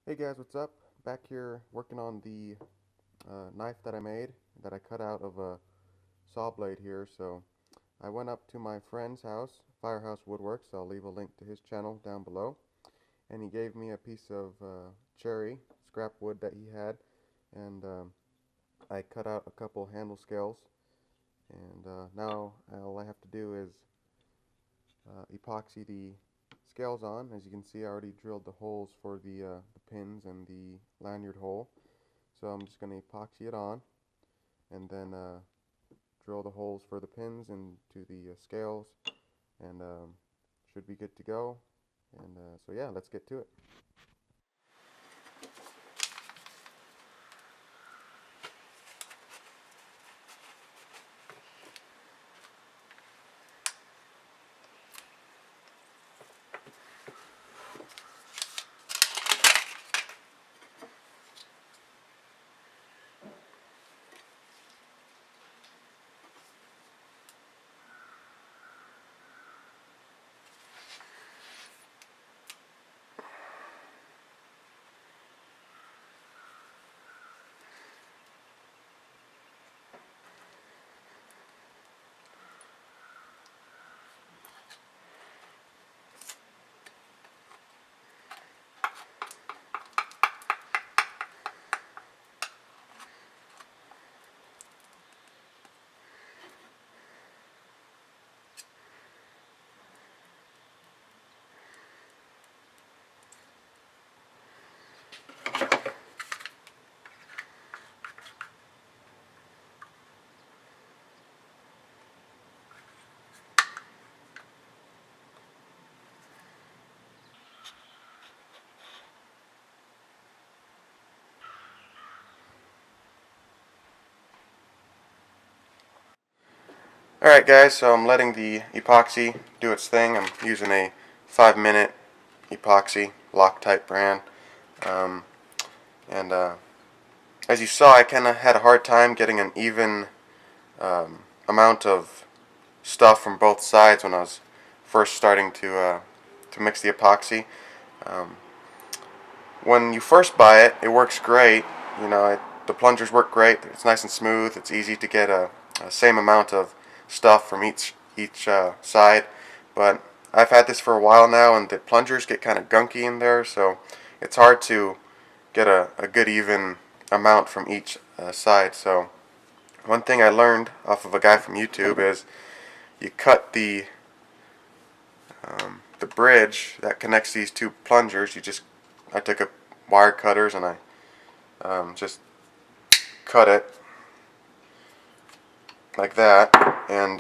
Hey guys, what's up? Back here working on the knife that I made that I cut out of a saw blade here. So I went up to my friend's house, Firehouse Woodworks. I'll leave a link to his channel down below. And he gave me a piece of cherry scrap wood that he had, and I cut out a couple handle scales. And now all I have to do is epoxy the scales on. As you can see, I already drilled the holes for the pins and the lanyard hole. So I'm just going to epoxy it on and then drill the holes for the pins into the scales, and should be good to go. And so yeah, let's get to it. Alright guys, so I'm letting the epoxy do its thing. I'm using a 5-minute epoxy, Loctite brand. Um, and as you saw, I kind of had a hard time getting an even amount of stuff from both sides when I was first starting to mix the epoxy. Um, when you first buy it, it works great. The plungers work great. It's nice and smooth. It's easy to get a same amount of stuff from each side. But I've had this for a while now, and the plungers get kind of gunky in there, so it's hard to get a good even amount from each side. So one thing I learned off of a guy from YouTube is you cut the bridge that connects these two plungers. I took a wire cutters and I just cut it like that, and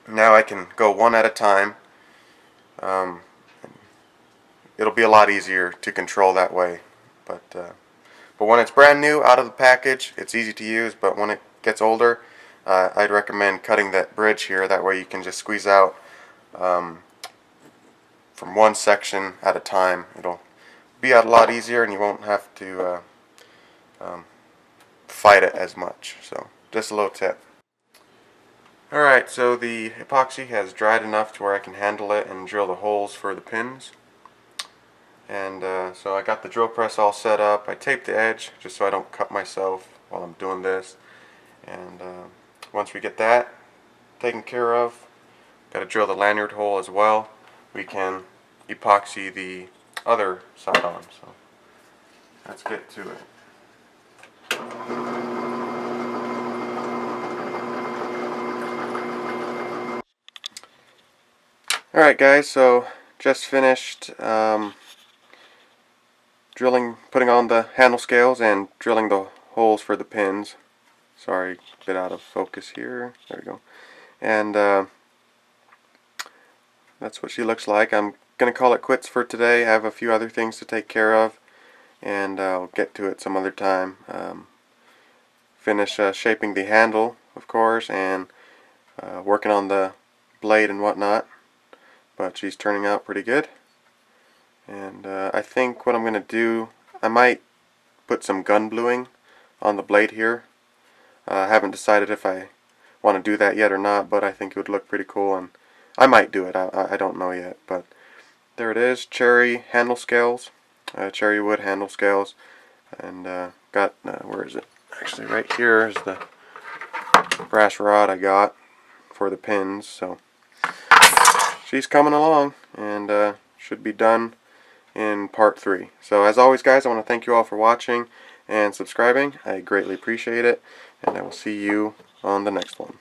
now I can go one at a time. Um, it'll be a lot easier to control that way. But when it's brand new out of the package, it's easy to use. But when it gets older, I'd recommend cutting that bridge here. That way you can just squeeze out um, from one section at a time. It'll be a lot easier, and you won't have to um, fight it as much. So just a little tip. Alright, so the epoxy has dried enough to where I can handle it and drill the holes for the pins. And so I got the drill press all set up. I taped the edge just so I don't cut myself while I'm doing this. And once we get that taken care of, got to drill the lanyard hole as well. We can epoxy the other side on. So let's get to it. Alright guys, so just finished putting on the handle scales and drilling the holes for the pins. Sorry, a bit out of focus here. There we go. And that's what she looks like. I'm going to call it quits for today. I have a few other things to take care of, and I'll get to it some other time. Finish shaping the handle, of course, and working on the blade and whatnot. But she's turning out pretty good. And I think what I'm going to do, I might put some gun bluing on the blade here. I haven't decided if I want to do that yet or not, but I think it would look pretty cool, and I might do it. I don't know yet, but there it is, cherry handle scales. cherry wood handle scales, and got where is it? Actually, right here is the brass rod I got for the pins. So she's coming along, and should be done in part 3. So as always, guys, I want to thank you all for watching and subscribing. I greatly appreciate it, and I will see you on the next one.